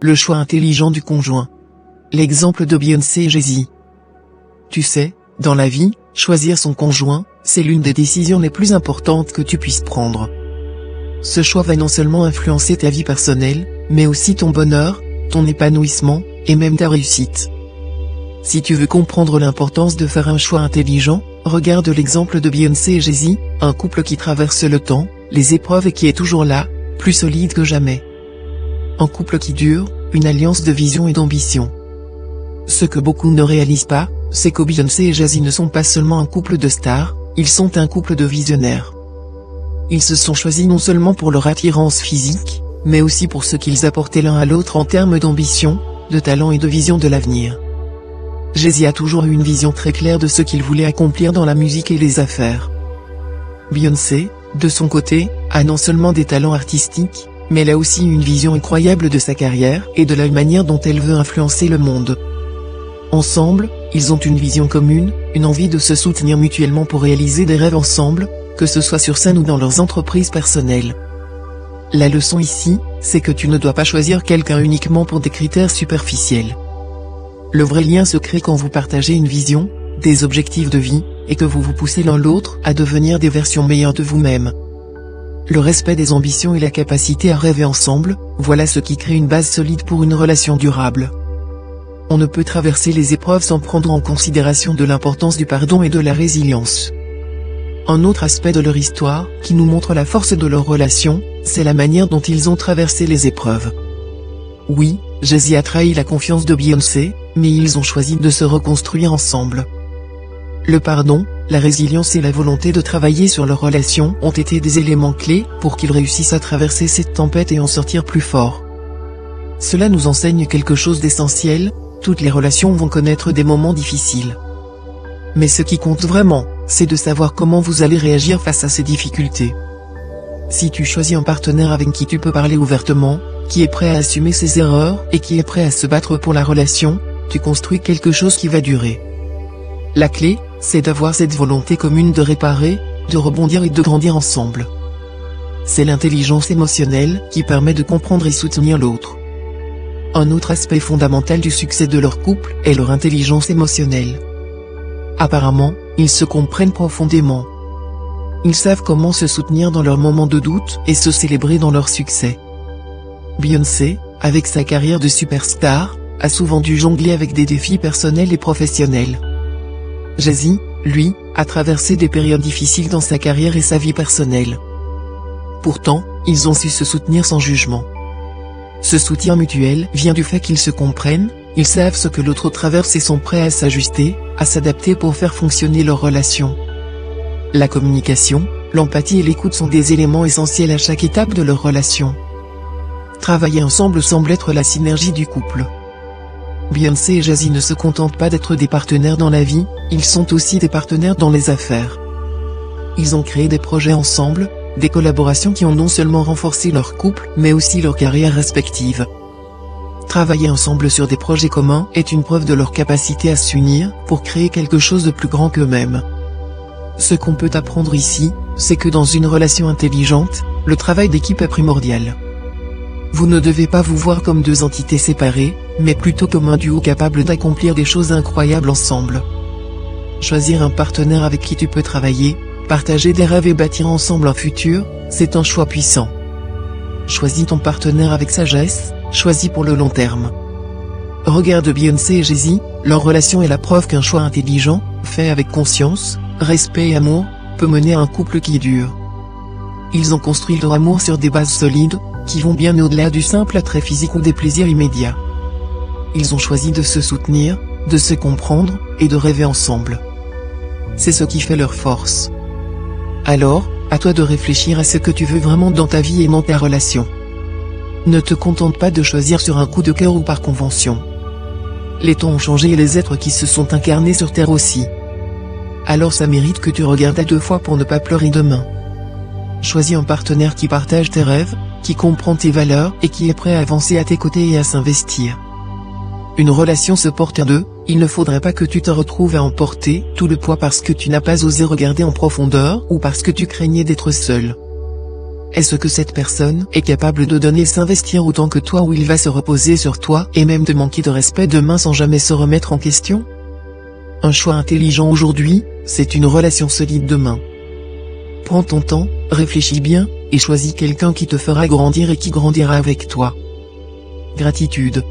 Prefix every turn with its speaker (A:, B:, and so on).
A: le choix intelligent du conjoint. L'exemple de Beyoncé et Jay-Z. Tu sais, dans la vie, choisir son conjoint, c'est l'une des décisions les plus importantes que tu puisses prendre. Ce choix va non seulement influencer ta vie personnelle, mais aussi ton bonheur, ton épanouissement, et même ta réussite. Si tu veux comprendre l'importance de faire un choix intelligent, regarde l'exemple de Beyoncé et Jay-Z, un couple qui traverse le temps, les épreuves et qui est toujours là, plus solide que jamais. Un couple qui dure, une alliance de vision et d'ambition. Ce que beaucoup ne réalisent pas, c'est que Beyoncé et Jay-Z ne sont pas seulement un couple de stars, ils sont un couple de visionnaires. Ils se sont choisis non seulement pour leur attirance physique, mais aussi pour ce qu'ils apportaient l'un à l'autre en termes d'ambition, de talent et de vision de l'avenir. Jay-Z a toujours eu une vision très claire de ce qu'il voulait accomplir dans la musique et les affaires. Beyoncé, de son côté, a non seulement des talents artistiques, mais elle a aussi une vision incroyable de sa carrière et de la manière dont elle veut influencer le monde. Ensemble, ils ont une vision commune, une envie de se soutenir mutuellement pour réaliser des rêves ensemble, que ce soit sur scène ou dans leurs entreprises personnelles. La leçon ici, c'est que tu ne dois pas choisir quelqu'un uniquement pour des critères superficiels. Le vrai lien se crée quand vous partagez une vision, des objectifs de vie, et que vous vous poussez l'un l'autre à devenir des versions meilleures de vous-même. Le respect des ambitions et la capacité à rêver ensemble, voilà ce qui crée une base solide pour une relation durable. On ne peut traverser les épreuves sans prendre en considération de l'importance du pardon et de la résilience. Un autre aspect de leur histoire, qui nous montre la force de leur relation, c'est la manière dont ils ont traversé les épreuves. Oui, Jay-Z a trahi la confiance de Beyoncé, mais ils ont choisi de se reconstruire ensemble. Le pardon, la résilience et la volonté de travailler sur leur relation ont été des éléments clés pour qu'ils réussissent à traverser cette tempête et en sortir plus forts. Cela nous enseigne quelque chose d'essentiel, toutes les relations vont connaître des moments difficiles. Mais ce qui compte vraiment, c'est de savoir comment vous allez réagir face à ces difficultés. Si tu choisis un partenaire avec qui tu peux parler ouvertement, qui est prêt à assumer ses erreurs et qui est prêt à se battre pour la relation, tu construis quelque chose qui va durer. La clé, c'est d'avoir cette volonté commune de réparer, de rebondir et de grandir ensemble. C'est l'intelligence émotionnelle qui permet de comprendre et soutenir l'autre. Un autre aspect fondamental du succès de leur couple est leur intelligence émotionnelle. Apparemment, ils se comprennent profondément. Ils savent comment se soutenir dans leurs moments de doute et se célébrer dans leur succès. Beyoncé, avec sa carrière de superstar, a souvent dû jongler avec des défis personnels et professionnels. Jay-Z, lui, a traversé des périodes difficiles dans sa carrière et sa vie personnelle. Pourtant, ils ont su se soutenir sans jugement. Ce soutien mutuel vient du fait qu'ils se comprennent, ils savent ce que l'autre traverse et sont prêts à s'ajuster, à s'adapter pour faire fonctionner leur relation. La communication, l'empathie et l'écoute sont des éléments essentiels à chaque étape de leur relation. Travailler ensemble semble être la synergie du couple. Beyoncé et Jay-Z ne se contentent pas d'être des partenaires dans la vie, ils sont aussi des partenaires dans les affaires. Ils ont créé des projets ensemble, des collaborations qui ont non seulement renforcé leur couple, mais aussi leur carrière respective. Travailler ensemble sur des projets communs est une preuve de leur capacité à s'unir pour créer quelque chose de plus grand qu'eux-mêmes. Ce qu'on peut apprendre ici, c'est que dans une relation intelligente, le travail d'équipe est primordial. Vous ne devez pas vous voir comme deux entités séparées, mais plutôt comme un duo capable d'accomplir des choses incroyables ensemble. Choisir un partenaire avec qui tu peux travailler, partager des rêves et bâtir ensemble un futur, c'est un choix puissant. Choisis ton partenaire avec sagesse, choisis pour le long terme. Regarde Beyoncé et Jay-Z, leur relation est la preuve qu'un choix intelligent, fait avec conscience, respect et amour, peut mener à un couple qui dure. Ils ont construit leur amour sur des bases solides, qui vont bien au-delà du simple attrait physique ou des plaisirs immédiats. Ils ont choisi de se soutenir, de se comprendre, et de rêver ensemble. C'est ce qui fait leur force. Alors, à toi de réfléchir à ce que tu veux vraiment dans ta vie et dans ta relation. Ne te contente pas de choisir sur un coup de cœur ou par convention. Les temps ont changé et les êtres qui se sont incarnés sur Terre aussi. Alors ça mérite que tu regardes à deux fois pour ne pas pleurer demain. Choisis un partenaire qui partage tes rêves, qui comprend tes valeurs et qui est prêt à avancer à tes côtés et à s'investir. Une relation se porte à deux, il ne faudrait pas que tu te retrouves à en porter tout le poids parce que tu n'as pas osé regarder en profondeur ou parce que tu craignais d'être seul. Est-ce que cette personne est capable de donner et s'investir autant que toi, ou il va se reposer sur toi et même te manquer de respect demain sans jamais se remettre en question? Un choix intelligent aujourd'hui, c'est une relation solide demain. Prends ton temps, réfléchis bien, et choisis quelqu'un qui te fera grandir et qui grandira avec toi. Gratitude.